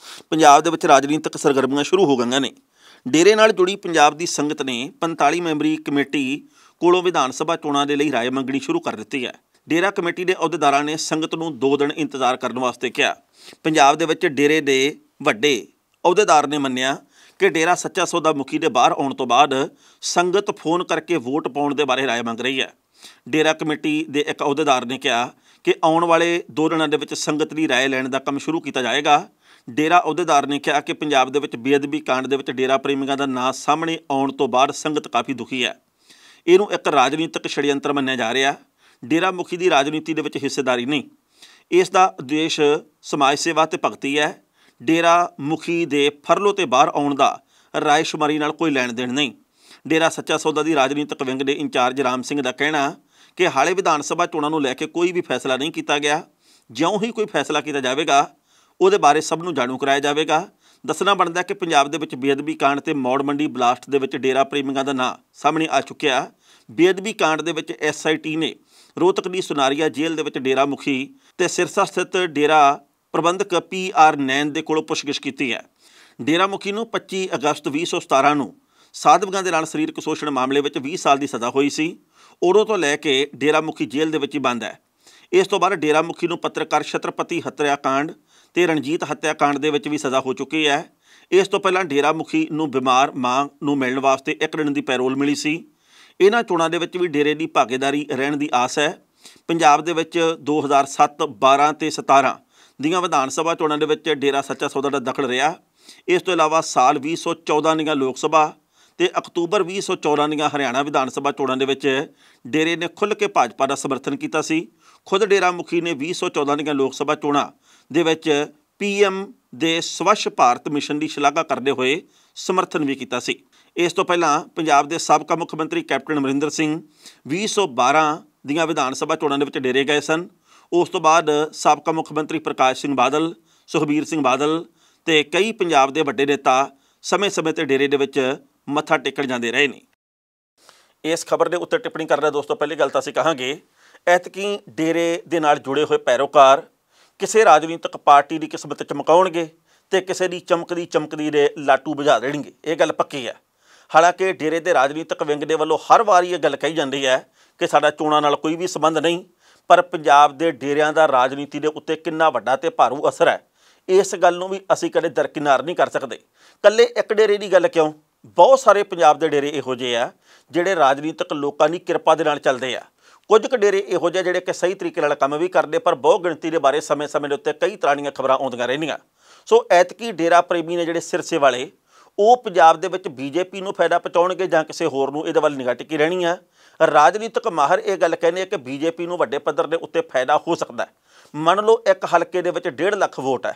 ਪੰਜਾਬ ਦੇ ਵਿੱਚ ਰਾਜਨੀਤਿਕ ਸਰਗਰਮੀਆਂ ਸ਼ੁਰੂ ਹੋ ਗਈਆਂ ਨੇ। ਡੇਰੇ ਨਾਲ ਜੁੜੀ ਪੰਜਾਬ ਦੀ ਸੰਗਤ ਨੇ 45 ਮੈਂਬਰੀ ਕਮੇਟੀ ਕੋਲੋਂ ਵਿਧਾਨ ਸਭਾ ਚੋਣਾਂ ਦੇ ਲਈ ਰਾਏ ਮੰਗਣੀ ਸ਼ੁਰੂ ਕਰ ਦਿੱਤੀ ਹੈ। ਡੇਰਾ ਕਮੇਟੀ ਦੇ ਅਹੁਦੇਦਾਰਾਂ ਨੇ ਸੰਗਤ ਨੂੰ 2 ਦਿਨ ਇੰਤਜ਼ਾਰ ਕਰਨ ਵਾਸਤੇ ਕਿਹਾ। ਪੰਜਾਬ ਦੇ ਵਿੱਚ ਡੇਰੇ ਦੇ ਵੱਡੇ ਅਹੁਦੇਦਾਰ ਨੇ ਮੰਨਿਆ ਕਿ ਡੇਰਾ ਸੱਚਾ ਸੌਦਾ ਮੁਖੀ ਦੇ ਬਾਹਰ ਆਉਣ ਤੋਂ ਬਾਅਦ ਸੰਗਤ ਫੋਨ ਕਰਕੇ ਵੋਟ ਪਾਉਣ ਦੇ ਬਾਰੇ ਰਾਏ ਮੰਗ ਰਹੀ ਹੈ। ਡੇਰਾ ਕਮੇਟੀ ਦੇ ਇੱਕ ਅਹੁਦੇਦਾਰ ਨੇ ਕਿਹਾ ਕਿ ਆਉਣ ਵਾਲੇ 2 ਦਿਨਾਂ ਦੇ ਵਿੱਚ ਸੰਗਤ ਦੀ ਰਾਏ ਲੈਣ ਦਾ ਕੰਮ ਸ਼ੁਰੂ ਕੀਤਾ ਜਾਏਗਾ। ਡੇਰਾ ਅਹੁਦੇਦਾਰ ਨੇ ਕਿਹਾ ਕਿ ਪੰਜਾਬ ਦੇ ਵਿੱਚ ਬੇਅਦਬੀ ਕਾਂਡ ਦੇ ਵਿੱਚ ਡੇਰਾ ਪ੍ਰੇਮੀਆਂ ਦਾ ਨਾਂ ਸਾਹਮਣੇ ਆਉਣ ਤੋਂ ਬਾਅਦ ਸੰਗਤ ਕਾਫੀ ਦੁਖੀ ਹੈ। ਇਹਨੂੰ ਇੱਕ ਰਾਜਨੀਤਿਕ ਛੜਯੰਤਰ ਮੰਨਿਆ ਜਾ ਰਿਹਾ। ਡੇਰਾ ਮੁਖੀ ਦੀ ਰਾਜਨੀਤੀ ਦੇ ਵਿੱਚ ਹਿੱਸੇਦਾਰੀ ਨਹੀਂ, ਇਸ ਦਾ ਉਦੇਸ਼ ਸਮਾਜ ਸੇਵਾ ਤੇ ਭਗਤੀ ਹੈ। ਡੇਰਾ ਮੁਖੀ ਦੇ ਫਰਲੋ ਤੇ ਬਾਹਰ ਆਉਣ ਦਾ ਰਾਏਸ਼ੁਮਾਰੀ ਨਾਲ ਕੋਈ ਲੈਣ ਦੇਣ ਨਹੀਂ। ਡੇਰਾ ਸੱਚਾ ਸੌਦਾ ਦੀ ਰਾਜਨੀਤਿਕ ਵਿੰਗ ਦੇ ਇੰਚਾਰਜ ਰਾਮ ਸਿੰਘ ਦਾ ਕਹਿਣਾ ਕਿ ਹਾਲੇ ਵਿਧਾਨ ਸਭਾ ਚੋਣਾਂ ਨੂੰ ਲੈ ਕੇ ਕੋਈ ਵੀ ਫੈਸਲਾ ਨਹੀਂ ਕੀਤਾ ਗਿਆ। ਜਿਉਂ ਹੀ ਕੋਈ ਫੈਸਲਾ ਕੀਤਾ ਜਾਵੇਗਾ ਉਹਦੇ ਬਾਰੇ ਸਭ ਨੂੰ ਜਾਣੂ ਕਰਾਇਆ ਜਾਵੇਗਾ। ਦੱਸਣਾ ਬਣਦਾ ਕਿ ਪੰਜਾਬ ਦੇ ਵਿੱਚ ਬੇਅਦਬੀ ਕਾਂਡ ਤੇ ਮੌੜ ਮੰਡੀ ਬਲਾਸਟ ਦੇ ਵਿੱਚ ਡੇਰਾ ਪ੍ਰੇਮੀਆਂ ਦਾ ਨਾਂ ਸਾਹਮਣੇ ਆ ਚੁੱਕਿਆ। ਬੇਅਦਬੀ ਕਾਂਡ ਦੇ ਵਿੱਚ SIT ਨੇ ਰੋਹਤਕ ਦੀ ਸੁਨਾਰੀਆ ਜੇਲ੍ਹ ਦੇ ਵਿੱਚ ਡੇਰਾ ਮੁਖੀ ਤੇ ਸਿਰਸਾ ਸਥਿਤ ਡੇਰਾ ਪ੍ਰਬੰਧਕ PR ਨੈਨ ਦੇ ਕੋਲੋਂ ਪੁੱਛਗਿੱਛ ਕੀਤੀ ਹੈ। ਡੇਰਾ ਮੁਖੀ ਨੂੰ 25 ਅਗਸਤ 2017 ਨੂੰ ਸਾਧਵੀਆਂ ਦੇ ਨਾਲ ਸਰੀਰਕ ਸ਼ੋਸ਼ਣ ਮਾਮਲੇ ਵਿੱਚ 20 ਸਾਲ ਦੀ ਸਜ਼ਾ ਹੋਈ ਸੀ। ਉਦੋਂ ਤੋਂ ਲੈ ਕੇ ਡੇਰਾ ਮੁਖੀ ਜੇਲ੍ਹ ਦੇ ਵਿੱਚ ਹੀ ਬੰਦ ਹੈ। ਇਸ ਤੋਂ ਬਾਅਦ ਡੇਰਾ ਮੁਖੀ ਨੂੰ ਪੱਤਰਕਾਰ ਛਤਰਪਤੀ ਹੱਤਿਆ ਕਾਂਡ ਤੇ ਰਣਜੀਤ ਹੱਤਿਆ ਕਾਂਡ ਦੇ ਵਿੱਚ ਵੀ ਸਜ਼ਾ ਹੋ ਚੁੱਕੀ ਹੈ। ਇਸ ਤੋਂ ਪਹਿਲਾਂ ਡੇਰਾ ਮੁਖੀ ਨੂੰ ਬਿਮਾਰ ਮਾਂ ਨੂੰ ਮਿਲਣ ਵਾਸਤੇ 1 ਦਿਨ ਦੀ ਪੈਰੋਲ ਮਿਲੀ ਸੀ। ਇਹਨਾਂ ਚੋਣਾਂ ਦੇ ਵਿੱਚ ਵੀ ਡੇਰੇ ਦੀ ਭਾਗੀਦਾਰੀ ਰਹਿਣ ਦੀ ਆਸ ਹੈ। ਪੰਜਾਬ ਦੇ ਵਿੱਚ 2007, 12 ਤੇ 17 ਦੀਆਂ ਵਿਧਾਨ ਸਭਾ ਚੋਣਾਂ ਦੇ ਵਿੱਚ ਡੇਰਾ ਸੱਚਾ ਸੌਦਾ ਦਾ ਦਖਲ ਰਿਹਾ। ਇਸ ਤੋਂ ਇਲਾਵਾ ਸਾਲ 2014 ਦੀਆਂ ਲੋਕ ਸਭਾ ਤੇ ਅਕਤੂਬਰ 2014 ਦੀਆਂ ਹਰਿਆਣਾ ਵਿਧਾਨ ਸਭਾ ਚੋਣਾਂ ਦੇ ਵਿੱਚ ਡੇਰੇ ਨੇ ਖੁੱਲ੍ਹ ਕੇ ਭਾਜਪਾ ਦਾ ਸਮਰਥਨ ਕੀਤਾ ਸੀ। ਖੁਦ ਡੇਰਾ ਮੁਖੀ ਨੇ 2014 ਦੀਆਂ ਲੋਕ ਸਭਾ ਚੋਣਾਂ ਦੇ ਵਿੱਚ PM ਦੇ ਸਵੱਛ ਭਾਰਤ ਮਿਸ਼ਨ ਦੀ ਸ਼ਲਾਘਾ ਕਰਦੇ ਹੋਏ ਸਮਰਥਨ ਵੀ ਕੀਤਾ ਸੀ। ਇਸ ਤੋਂ ਪਹਿਲਾਂ ਪੰਜਾਬ ਦੇ ਸਾਬਕਾ ਮੁੱਖ ਮੰਤਰੀ ਕੈਪਟਨ ਅਮਰਿੰਦਰ ਸਿੰਘ 2012 ਦੀਆਂ ਵਿਧਾਨ ਸਭਾ ਚੋਣਾਂ ਦੇ ਵਿੱਚ ਡੇਰੇ ਗਏ ਸਨ। ਉਸ ਤੋਂ ਬਾਅਦ ਸਾਬਕਾ ਮੁੱਖ ਮੰਤਰੀ ਪ੍ਰਕਾਸ਼ ਸਿੰਘ ਬਾਦਲ, ਸੁਖਬੀਰ ਸਿੰਘ ਬਾਦਲ ਤੇ ਕਈ ਪੰਜਾਬ ਦੇ ਵੱਡੇ ਨੇਤਾ ਸਮੇਂ-ਸਮੇਂ ਤੇ ਡੇਰੇ ਦੇ ਵਿੱਚ ਮੱਥਾ ਟੇਕਣ ਜਾਂਦੇ ਰਹੇ ਨੇ। ਇਸ ਖਬਰ ਦੇ ਉੱਤੇ ਟਿੱਪਣੀ ਕਰਦਾ ਦੋਸਤੋ, ਪਹਿਲੀ ਗੱਲ ਤਾਂ ਅਸੀਂ ਕਹਾਂਗੇ ਐਤਕੀ ਡੇਰੇ ਦੇ ਨਾਲ ਜੁੜੇ ਹੋਏ ਪੈਰੋਕਾਰ ਕਿਸੇ ਰਾਜਨੀਤਿਕ ਪਾਰਟੀ ਦੀ ਕਿਸਮਤ ਚਮਕਾਉਣਗੇ ਤੇ ਕਿਸੇ ਦੀ ਚਮਕਦੀ ਦੇ ਲਾਟੂ ਬੁਝਾ ਦੇਣਗੇ, ਇਹ ਗੱਲ ਪੱਕੀ ਹੈ। ਹਾਲਾਂਕਿ ਡੇਰੇ ਦੇ ਰਾਜਨੀਤਿਕ ਵਿੰਗ ਦੇ ਵੱਲੋਂ ਹਰ ਵਾਰੀ ਇਹ ਗੱਲ ਕਹੀ ਜਾਂਦੀ ਹੈ ਕਿ ਸਾਡਾ ਚੋਣਾਂ ਨਾਲ ਕੋਈ ਵੀ ਸੰਬੰਧ ਨਹੀਂ, ਪਰ ਪੰਜਾਬ ਦੇ ਡੇਰਿਆਂ ਦਾ ਰਾਜਨੀਤੀ ਦੇ ਉੱਤੇ ਕਿੰਨਾ ਵੱਡਾ ਤੇ ਭਾਰੂ ਅਸਰ ਹੈ, ਇਸ ਗੱਲ ਨੂੰ ਵੀ ਅਸੀਂ ਕਦੇ ਦਰਕਿਨਾਰ ਨਹੀਂ ਕਰ ਸਕਦੇ। ਇਕੱਲੇ ਇੱਕ ਡੇਰੇ ਦੀ ਗੱਲ ਕਿਉਂ, ਬਹੁਤ ਸਾਰੇ ਪੰਜਾਬ ਦੇ ਡੇਰੇ ਇਹੋ ਜਿਹੇ ਆ ਜਿਹੜੇ ਰਾਜਨੀਤਿਕ ਲੋਕਾਂ ਦੀ ਕਿਰਪਾ ਦੇ ਨਾਲ ਚੱਲਦੇ ਆ। ਕੁਝ ਕੁ ਡੇਰੇ ਇਹੋ ਜਿਹੇ ਜਿਹੜੇ ਕਿ ਸਹੀ ਤਰੀਕੇ ਨਾਲ ਕੰਮ ਵੀ ਕਰਦੇ, ਪਰ ਬਹੁ ਗਿਣਤੀ ਦੇ ਬਾਰੇ ਸਮੇਂ-ਸਮੇਂ ਦੇ ਉੱਤੇ ਕਈ ਤਰ੍ਹਾਂ ਦੀਆਂ ਖਬਰਾਂ ਆਉਂਦੀਆਂ ਰਹਿੰਦੀਆਂ। ਸੋ ਐਤਕੀ ਡੇਰਾ ਪ੍ਰੇਮੀ ਨੇ ਜਿਹੜੇ ਸਿਰਸੇ ਵਾਲੇ, ਉਹ ਪੰਜਾਬ ਦੇ ਵਿੱਚ ਬੀਜੇਪੀ ਨੂੰ ਫਾਇਦਾ ਪਹੁੰਚਾਉਣਗੇ ਜਾਂ ਕਿਸੇ ਹੋਰ ਨੂੰ, ਇਹਦੇ ਵੱਲ ਨਿਗਾਹ ਟਿਕੀ ਰਹਿਣੀ ਆ। ਰਾਜਨੀਤਿਕ ਮਾਹਰ ਇਹ ਗੱਲ ਕਹਿੰਦੇ ਆ ਕਿ ਬੀਜੇਪੀ ਨੂੰ ਵੱਡੇ ਪੱਧਰ ਦੇ ਉੱਤੇ ਫਾਇਦਾ ਹੋ ਸਕਦਾ ਹੈ। ਮੰਨ ਲਓ ਇੱਕ ਹਲਕੇ ਦੇ ਵਿੱਚ 1.5 ਲੱਖ ਵੋਟ ਹੈ,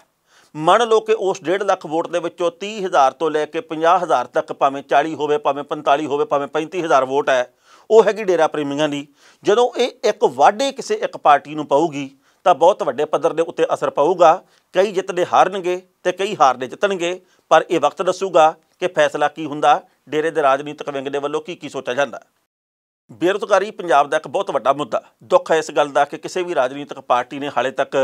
ਮੰਨ ਲਓ ਕਿ ਉਸ 1.5 ਲੱਖ ਵੋਟ ਦੇ ਵਿੱਚੋਂ 30,000 ਤੋਂ ਲੈ ਕੇ 50,000 ਤੱਕ, ਭਾਵੇਂ 40 ਹੋਵੇ, ਭਾਵੇਂ 45 ਹੋਵੇ, ਭਾਵੇਂ 35,000 ਵੋਟ ਹੈ, ਉਹ ਹੈਗੀ ਡੇਰਾ ਪ੍ਰੇਮੀਆਂ ਦੀ। ਜਦੋਂ ਇਹ ਇੱਕ ਵਾਢੇ ਕਿਸੇ ਇੱਕ ਪਾਰਟੀ ਨੂੰ ਪਊਗੀ ਤਾਂ ਬਹੁਤ ਵੱਡੇ ਪੱਧਰ ਦੇ ਉੱਤੇ ਅਸਰ ਪਊਗਾ। ਕਈ ਜਿੱਤਦੇ ਹਾਰਨਗੇ ਤੇ ਕਈ ਹਾਰਦੇ ਜਿੱਤਣਗੇ, ਪਰ ਇਹ ਵਕਤ ਦੱਸੂਗਾ ਕਿ ਫੈਸਲਾ ਕੀ ਹੁੰਦਾ, ਡੇਰੇ ਦੇ ਰਾਜਨੀਤਿਕ ਵਿੰਗ ਦੇ ਵੱਲੋਂ ਕੀ ਸੋਚਿਆ ਜਾਂਦਾ। ਬੇਰੁਜ਼ਗਾਰੀ ਪੰਜਾਬ ਦਾ ਇੱਕ ਬਹੁਤ ਵੱਡਾ ਮੁੱਦਾ। ਦੁੱਖ ਹੈ ਇਸ ਗੱਲ ਦਾ ਕਿ ਕਿਸੇ ਵੀ ਰਾਜਨੀਤਿਕ ਪਾਰਟੀ ਨੇ ਹਾਲੇ ਤੱਕ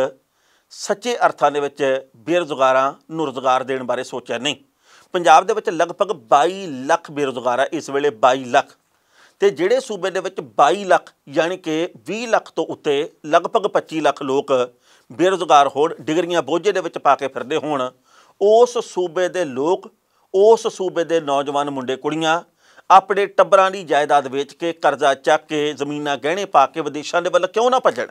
ਸੱਚੇ ਅਰਥਾਂ ਦੇ ਵਿੱਚ ਬੇਰੁਜ਼ਗਾਰਾਂ ਨੂੰ ਰੁਜ਼ਗਾਰ ਦੇਣ ਬਾਰੇ ਸੋਚਿਆ ਨਹੀਂ। ਪੰਜਾਬ ਦੇ ਵਿੱਚ ਲਗਭਗ 22 ਲੱਖ ਬੇਰੁਜ਼ਗਾਰ ਹੈ ਇਸ ਵੇਲੇ, 22 ਲੱਖ। ਤੇ ਜਿਹੜੇ ਸੂਬੇ ਦੇ ਵਿੱਚ 22 ਲੱਖ ਯਾਨੀ ਕਿ 20 ਲੱਖ ਤੋਂ ਉੱਤੇ ਲਗਭਗ 25 ਲੱਖ ਲੋਕ ਬੇਰੁਜ਼ਗਾਰ ਹੋਣ, ਡਿਗਰੀਆਂ ਬੋਝੇ ਦੇ ਵਿੱਚ ਪਾ ਕੇ ਫਿਰਦੇ ਹੋਣ, ਉਸ ਸੂਬੇ ਦੇ ਲੋਕ, ਉਸ ਸੂਬੇ ਦੇ ਨੌਜਵਾਨ ਮੁੰਡੇ ਕੁੜੀਆਂ ਆਪਣੇ ਟੱਬਰਾਂ ਦੀ ਜਾਇਦਾਦ ਵੇਚ ਕੇ, ਕਰਜ਼ਾ ਚੱਕ ਕੇ, ਜ਼ਮੀਨਾਂ ਗਹਿਣੇ ਪਾ ਕੇ ਵਿਦੇਸ਼ਾਂ ਦੇ ਵੱਲ ਕਿਉਂ ਨਾ ਭੱਜਣ।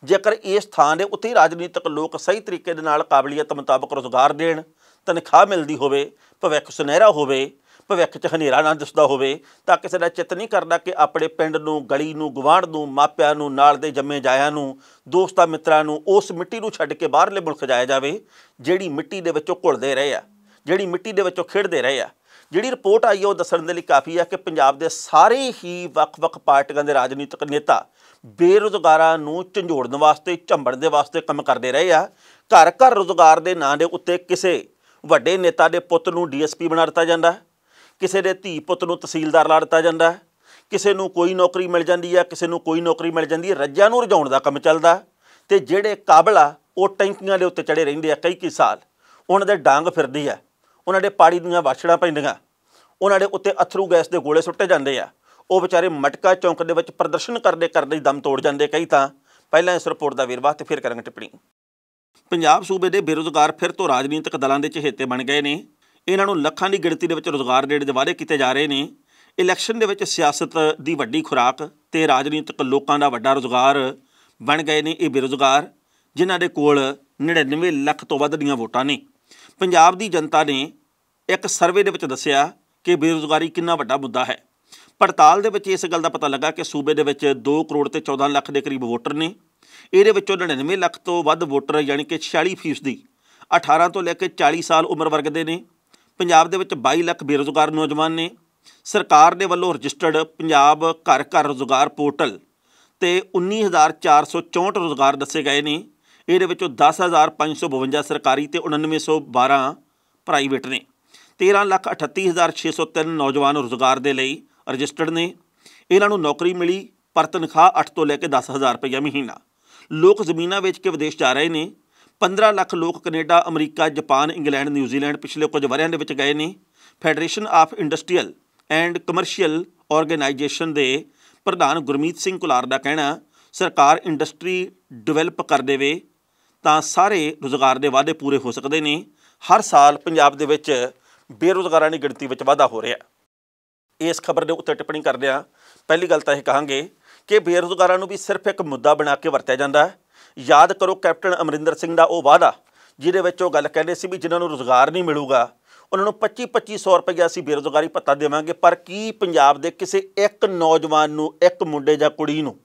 ਜੇਕਰ ਇਸ ਥਾਂ ਦੇ ਉੱਤੇ ਰਾਜਨੀਤਿਕ ਲੋਕ ਸਹੀ ਤਰੀਕੇ ਦੇ ਨਾਲ ਕਾਬਲੀਅਤ ਮੁਤਾਬਕ ਰੁਜ਼ਗਾਰ ਦੇਣ, ਤਨਖਾਹ ਮਿਲਦੀ ਹੋਵੇ, ਭਵਿੱਖ ਸੁਨਹਿਰਾ ਹੋਵੇ, ਭਵਿੱਖ 'ਚ ਹਨੇਰਾ ਨਾ ਦਿਸਦਾ ਹੋਵੇ, ਤਾਂ ਕਿਸੇ ਦਾ ਚਿੱਤ ਨਹੀਂ ਕਰਦਾ ਕਿ ਆਪਣੇ ਪਿੰਡ ਨੂੰ, ਗਲੀ ਨੂੰ, ਗੁਆਂਢ ਨੂੰ, ਮਾਪਿਆਂ ਨੂੰ, ਨਾਲ ਦੇ ਜੰਮੇ ਜਾਇਆਂ ਨੂੰ, ਦੋਸਤਾਂ ਮਿੱਤਰਾਂ ਨੂੰ ਉਸ ਮਿੱਟੀ ਨੂੰ ਛੱਡ ਕੇ ਬਾਹਰਲੇ ਮੁਲਕ ਜਾਇਆ ਜਾਵੇ ਜਿਹੜੀ ਮਿੱਟੀ ਦੇ ਵਿੱਚੋਂ ਘੁਲਦੇ ਰਹੇ ਆ, ਜਿਹੜੀ ਮਿੱਟੀ ਦੇ ਵਿੱਚੋਂ ਖੇਡਦੇ ਰਹੇ ਆ। ਜਿਹੜੀ ਰਿਪੋਰਟ ਆਈ ਹੈ ਉਹ ਦੱਸਣ ਦੇ ਲਈ ਕਾਫੀ ਹੈ ਕਿ ਪੰਜਾਬ ਦੇ ਸਾਰੇ ਹੀ ਵੱਖ-ਵੱਖ ਪਾਰਟੀਆਂ ਦੇ ਰਾਜਨੀਤਿਕ ਨੇਤਾ ਬੇਰੁਜ਼ਗਾਰਾਂ ਨੂੰ ਝੰਜੋੜਨ ਵਾਸਤੇ, ਝੰਬੜਨ ਦੇ ਵਾਸਤੇ ਕੰਮ ਕਰਦੇ ਰਹੇ ਆ। ਘਰ ਘਰ ਰੁਜ਼ਗਾਰ ਦੇ ਨਾਂ ਦੇ ਉੱਤੇ ਕਿਸੇ ਵੱਡੇ ਨੇਤਾ ਦੇ ਪੁੱਤ ਨੂੰ ਡੀਐਸਪੀ ਬਣਾ ਦਿੱਤਾ ਜਾਂਦਾ, ਕਿਸੇ ਦੇ ਧੀ ਪੁੱਤ ਨੂੰ ਤਹਿਸੀਲਦਾਰ ਲਾ ਦਿੱਤਾ ਜਾਂਦਾ, ਕਿਸੇ ਨੂੰ ਕੋਈ ਨੌਕਰੀ ਮਿਲ ਜਾਂਦੀ ਹੈ, ਕਿਸੇ ਨੂੰ ਕੋਈ ਨੌਕਰੀ ਮਿਲ ਜਾਂਦੀ ਹੈ। ਰੱਜਿਆਂ ਨੂੰ ਰਜਾਉਣ ਦਾ ਕੰਮ ਚੱਲਦਾ ਤੇ ਜਿਹੜੇ ਕਾਬਲ ਆ ਉਹ ਟੈਂਕੀਆਂ ਦੇ ਉੱਤੇ ਚੜੇ ਰਹਿੰਦੇ ਆ ਕਈ ਸਾਲ। ਉਹਨਾਂ ਦੇ ਡਾਂਗ ਫਿਰਦੀ ਆ, ਉਹਨਾਂ ਦੇ ਪਾੜੀ ਦੀਆਂ ਵਾਛੜਾਂ ਪੈਂਦੀਆਂ, ਉਹਨਾਂ ਦੇ ਉੱਤੇ ਅਥਰੂ ਗੈਸ ਦੇ ਗੋਲੇ ਸੁੱਟੇ ਜਾਂਦੇ ਆ। ਉਹ ਵਿਚਾਰੇ ਮਟਕਾ ਚੌਂਕ ਦੇ ਵਿੱਚ ਪ੍ਰਦਰਸ਼ਨ ਕਰਦੇ ਦਮ ਤੋੜ ਜਾਂਦੇ ਕਈ ਤਾਂ। ਪਹਿਲਾਂ ਇਸ ਰਿਪੋਰਟ ਦਾ ਵੇਰਵਾ ਤੇ ਫਿਰ ਕਰਾਂਗੇ ਟਿੱਪਣੀ। ਪੰਜਾਬ ਸੂਬੇ ਦੇ ਬੇਰੁਜ਼ਗਾਰ ਫਿਰ ਤੋਂ ਰਾਜਨੀਤਿਕ ਦਲਾਂ ਦੇ ਚਹੇਤੇ ਬਣ ਗਏ ਨੇ। ਇਹਨਾਂ ਨੂੰ ਲੱਖਾਂ ਦੀ ਗਿਣਤੀ ਦੇ ਵਿੱਚ ਰੁਜ਼ਗਾਰ ਦੇਣ ਦੇ ਵਾਅਦੇ ਕੀਤੇ ਜਾ ਰਹੇ ਨੇ। ਇਲੈਕਸ਼ਨ ਦੇ ਵਿੱਚ ਸਿਆਸਤ ਦੀ ਵੱਡੀ ਖੁਰਾਕ ਤੇ ਰਾਜਨੀਤਿਕ ਲੋਕਾਂ ਦਾ ਵੱਡਾ ਰੁਜ਼ਗਾਰ ਬਣ ਗਏ ਨੇ ਇਹ ਬੇਰੁਜ਼ਗਾਰ, ਜਿਨ੍ਹਾਂ ਦੇ ਕੋਲ 99 ਲੱਖ ਤੋਂ ਵੱਧ ਦੀਆਂ ਵੋਟਾਂ ਨੇ। ਪੰਜਾਬ ਦੀ ਜਨਤਾ ਨੇ ਇੱਕ ਸਰਵੇ ਦੇ ਵਿੱਚ ਦੱਸਿਆ ਕਿ ਬੇਰੁਜ਼ਗਾਰੀ ਕਿੰਨਾ ਵੱਡਾ ਮੁੱਦਾ ਹੈ। ਪੜਤਾਲ ਦੇ ਵਿੱਚ ਇਸ ਗੱਲ ਦਾ ਪਤਾ ਲੱਗਾ ਕਿ ਸੂਬੇ ਦੇ ਵਿੱਚ 2 ਕਰੋੜ ਤੇ 14 ਲੱਖ ਦੇ ਕਰੀਬ ਵੋਟਰ ਨੇ। ਇਹਦੇ ਵਿੱਚੋਂ 99 ਲੱਖ ਤੋਂ ਵੱਧ ਵੋਟਰ ਯਾਨੀ ਕਿ 46% 18 ਤੋਂ ਲੈ ਕੇ 40 ਸਾਲ ਉਮਰ ਵਰਗ ਦੇ ਨੇ। ਪੰਜਾਬ ਦੇ ਵਿੱਚ 22 ਲੱਖ ਬੇਰੁਜ਼ਗਾਰ ਨੌਜਵਾਨ ਨੇ। ਸਰਕਾਰ ਦੇ ਵੱਲੋਂ ਰਜਿਸਟਰਡ ਪੰਜਾਬ ਘਰ ਘਰ ਰੁਜ਼ਗਾਰ ਪੋਰਟਲ ਤੇ 19,464 ਰੁਜ਼ਗਾਰ ਦੱਸੇ ਗਏ ਨੇ। ਇਹਦੇ ਵਿੱਚੋਂ 10,552 ਸਰਕਾਰੀ ਤੇ 9,912 ਪ੍ਰਾਈਵੇਟ ਨੇ। 13,38,603 ਨੌਜਵਾਨ ਰੁਜ਼ਗਾਰ ਦੇ ਲਈ ਰਜਿਸਟਰਡ ਨੇ। ਇਹਨਾਂ ਨੂੰ ਨੌਕਰੀ ਮਿਲੀ, ਪਰ ਤਨਖਾਹ 8 ਤੋਂ ਲੈ ਕੇ 10,000 ਰੁਪਈਆ ਮਹੀਨਾ। ਲੋਕ ਜ਼ਮੀਨਾਂ ਵੇਚ ਕੇ ਵਿਦੇਸ਼ ਜਾ ਰਹੇ ਨੇ। 15 ਲੱਖ ਲੋਕ Canada, America, Japan, England, New Zealand ਪਿਛਲੇ ਕੁਝ ਵਰ੍ਹਿਆਂ ਦੇ ਵਿੱਚ ਗਏ ਨੇ। Federation of industrial and commercial organisation ਦੇ ਪ੍ਰਧਾਨ ਗੁਰਮੀਤ ਸਿੰਘ ਕੁਲਾਰ ਦਾ ਕਹਿਣਾ, ਸਰਕਾਰ ਇੰਡਸਟਰੀ ਡਿਵੈਲਪ ਕਰ ਦੇਵੇ ਤਾਂ ਸਾਰੇ ਰੁਜ਼ਗਾਰ ਦੇ ਵਾਅਦੇ ਪੂਰੇ ਹੋ ਸਕਦੇ ਨੇ। ਹਰ ਸਾਲ ਪੰਜਾਬ ਦੇ ਵਿੱਚ ਬੇਰੁਜ਼ਗਾਰਾਂ ਦੀ ਗਿਣਤੀ ਵਿੱਚ ਵਾਧਾ ਹੋ ਰਿਹਾ। ਇਸ ਖਬਰ ਦੇ ਉੱਤੇ ਟਿੱਪਣੀ ਕਰਦਿਆਂ ਪਹਿਲੀ ਗੱਲ ਤਾਂ ਇਹ ਕਹਾਂਗੇ ਕਿ ਬੇਰੁਜ਼ਗਾਰਾਂ ਨੂੰ ਵੀ ਸਿਰਫ ਇੱਕ ਮੁੱਦਾ ਬਣਾ ਕੇ ਵਰਤਿਆ ਜਾਂਦਾ ਹੈ। ਯਾਦ ਕਰੋ ਕੈਪਟਨ ਅਮਰਿੰਦਰ ਸਿੰਘ ਦਾ ਉਹ ਵਾਅਦਾ ਜਿਹਦੇ ਵਿੱਚ ਉਹ ਗੱਲ ਕਹਿੰਦੇ ਸੀ ਵੀ ਜਿਨ੍ਹਾਂ ਨੂੰ ਰੁਜ਼ਗਾਰ ਨਹੀਂ ਮਿਲੂਗਾ ਉਹਨਾਂ ਨੂੰ 25-2500 ਰੁਪਈਆ ਅਸੀਂ ਬੇਰੁਜ਼ਗਾਰੀ ਭੱਤਾ ਦੇਵਾਂਗੇ। ਪਰ ਕੀ ਪੰਜਾਬ ਦੇ ਕਿਸੇ ਇੱਕ ਨੌਜਵਾਨ ਨੂੰ, ਇੱਕ ਮੁੰਡੇ ਜਾਂ ਕੁੜੀ ਨੂੰ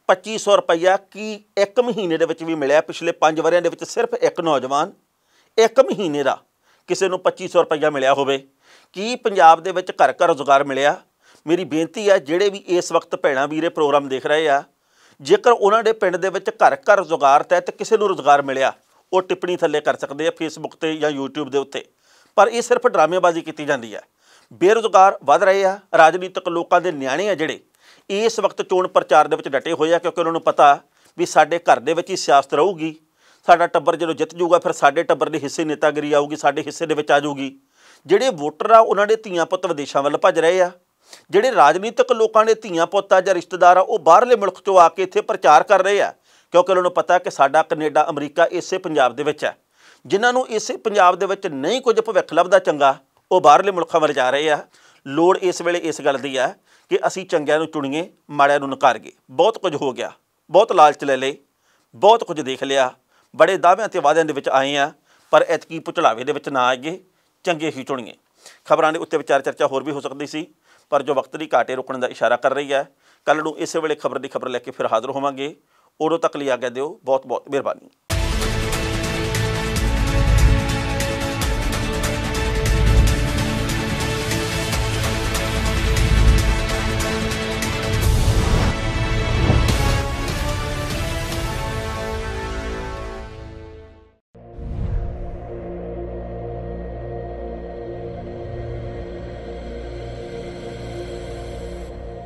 2500 ਰੁਪਈਆ ਕੀ ਇੱਕ ਮਹੀਨੇ ਦੇ ਵਿੱਚ ਵੀ ਮਿਲਿਆ? ਪਿਛਲੇ 5 ਵਰ੍ਹਿਆਂ ਦੇ ਵਿੱਚ ਸਿਰਫ ਇੱਕ ਨੌਜਵਾਨ ਇੱਕ ਮਹੀਨੇ ਦਾ ਕਿਸੇ ਨੂੰ 2500 ਰੁਪਈਆ ਮਿਲਿਆ ਹੋਵੇ? ਕੀ ਪੰਜਾਬ ਦੇ ਵਿੱਚ ਘਰ ਘਰ ਰੁਜ਼ਗਾਰ ਮਿਲਿਆ? ਮੇਰੀ ਬੇਨਤੀ ਹੈ ਜਿਹੜੇ ਵੀ ਇਸ ਵਕਤ ਭੈਣਾਂ ਵੀਰੇ ਪ੍ਰੋਗਰਾਮ ਦੇਖ ਰਹੇ ਆ, ਜੇਕਰ ਉਹਨਾਂ ਦੇ ਪਿੰਡ ਦੇ ਵਿੱਚ ਘਰ ਘਰ ਰੁਜ਼ਗਾਰ ਤਹਿਤ ਕਿਸੇ ਨੂੰ ਰੁਜ਼ਗਾਰ ਮਿਲਿਆ, ਉਹ ਟਿੱਪਣੀ ਥੱਲੇ ਕਰ ਸਕਦੇ ਆ ਫੇਸਬੁੱਕ ਤੇ ਜਾਂ YouTube ਦੇ ਉੱਤੇ। ਪਰ ਇਹ ਸਿਰਫ ਡਰਾਮੇਬਾਜ਼ੀ ਕੀਤੀ ਜਾਂਦੀ ਹੈ। ਬੇਰੁਜ਼ਗਾਰ ਵੱਧ ਰਹੇ ਆ। ਰਾਜਨੀਤਿਕ ਲੋਕਾਂ ਦੇ ਨਿਆਣੇ ਆ ਜਿਹੜੇ ਇਸ ਵਕਤ ਚੋਣ ਪ੍ਰਚਾਰ ਦੇ ਵਿੱਚ ਡਟੇ ਹੋਏ ਆ, ਕਿਉਂਕਿ ਉਹਨਾਂ ਨੂੰ ਪਤਾ ਵੀ ਸਾਡੇ ਘਰ ਦੇ ਵਿੱਚ ਹੀ ਸਿਆਸਤ ਰਹੂਗੀ। ਸਾਡਾ ਟੱਬਰ ਜਦੋਂ ਜਿੱਤ ਜੂਗਾ ਫਿਰ ਸਾਡੇ ਟੱਬਰ ਦੇ ਹਿੱਸੇ ਨੇਤਾਗਰੀ ਆਊਗੀ, ਸਾਡੇ ਹਿੱਸੇ ਦੇ ਵਿੱਚ ਆ ਜਾਊਗੀ। ਜਿਹੜੇ ਵੋਟਰ ਆ ਉਹਨਾਂ ਦੇ ਧੀਆਂ ਪੁੱਤ ਵਿਦੇਸ਼ਾਂ ਵੱਲ ਭੱਜ ਰਹੇ ਆ। ਜਿਹੜੇ ਰਾਜਨੀਤਿਕ ਲੋਕਾਂ ਦੇ ਧੀਆਂ ਪੁੱਤ ਆ ਜਾਂ ਰਿਸ਼ਤੇਦਾਰ ਆ, ਉਹ ਬਾਹਰਲੇ ਮੁਲਕ 'ਚੋਂ ਆ ਕੇ ਇੱਥੇ ਪ੍ਰਚਾਰ ਕਰ ਰਹੇ ਆ, ਕਿਉਂਕਿ ਉਹਨਾਂ ਨੂੰ ਪਤਾ ਕਿ ਸਾਡਾ ਕੈਨੇਡਾ ਅਮਰੀਕਾ ਇਸੇ ਪੰਜਾਬ ਦੇ ਵਿੱਚ ਹੈ। ਜਿਨ੍ਹਾਂ ਨੂੰ ਇਸੇ ਪੰਜਾਬ ਦੇ ਵਿੱਚ ਨਹੀਂ ਕੁਝ ਭਵਿੱਖ ਲੱਭਦਾ ਚੰਗਾ, ਉਹ ਬਾਹਰਲੇ ਮੁਲਕਾਂ ਵੱਲ ਜਾ ਰਹੇ ਆ। ਲੋੜ ਇਸ ਵੇਲੇ ਇਸ ਗੱਲ ਦੀ ਹੈ ਕਿ ਅਸੀਂ ਚੰਗਿਆਂ ਨੂੰ ਚੁਣੀਏ, ਮਾੜਿਆਂ ਨੂੰ ਨਕਾਰੀਏ। ਬਹੁਤ ਕੁਝ ਹੋ ਗਿਆ, ਬਹੁਤ ਲਾਲਚ ਲੈ ਲਏ, ਬਹੁਤ ਕੁਝ ਦੇਖ ਲਿਆ, ਬੜੇ ਦਾਅਵਿਆਂ ਤੇ ਵਾਅਦਿਆਂ ਦੇ ਵਿੱਚ ਆਏ ਆ, ਪਰ ਐਤਕੀ ਭੁਚਲਾਵੇ ਦੇ ਵਿੱਚ ਨਾ ਆਈਏ, ਚੰਗੇ ਹੀ ਚੁਣੀਏ। ਖਬਰਾਂ ਦੇ ਉੱਤੇ ਵਿਚਾਰ ਚਰਚਾ ਹੋਰ ਵੀ ਹੋ ਸਕਦੀ ਸੀ, ਪਰ ਜੋ ਵਕਤ ਦੀ ਘਾਟੇ ਰੁਕਣ ਦਾ ਇਸ਼ਾਰਾ ਕਰ ਰਹੀ ਹੈ। ਕੱਲ੍ਹ ਨੂੰ ਇਸੇ ਵੇਲੇ ਖਬਰ ਦੀ ਖਬਰ ਲੈ ਕੇ ਫਿਰ ਹਾਜ਼ਰ ਹੋਵਾਂਗੇ। ਉਦੋਂ ਤੱਕ ਲਈ ਆਗਿਆ ਦਿਓ। ਬਹੁਤ ਬਹੁਤ ਮਿਹਰਬਾਨੀ।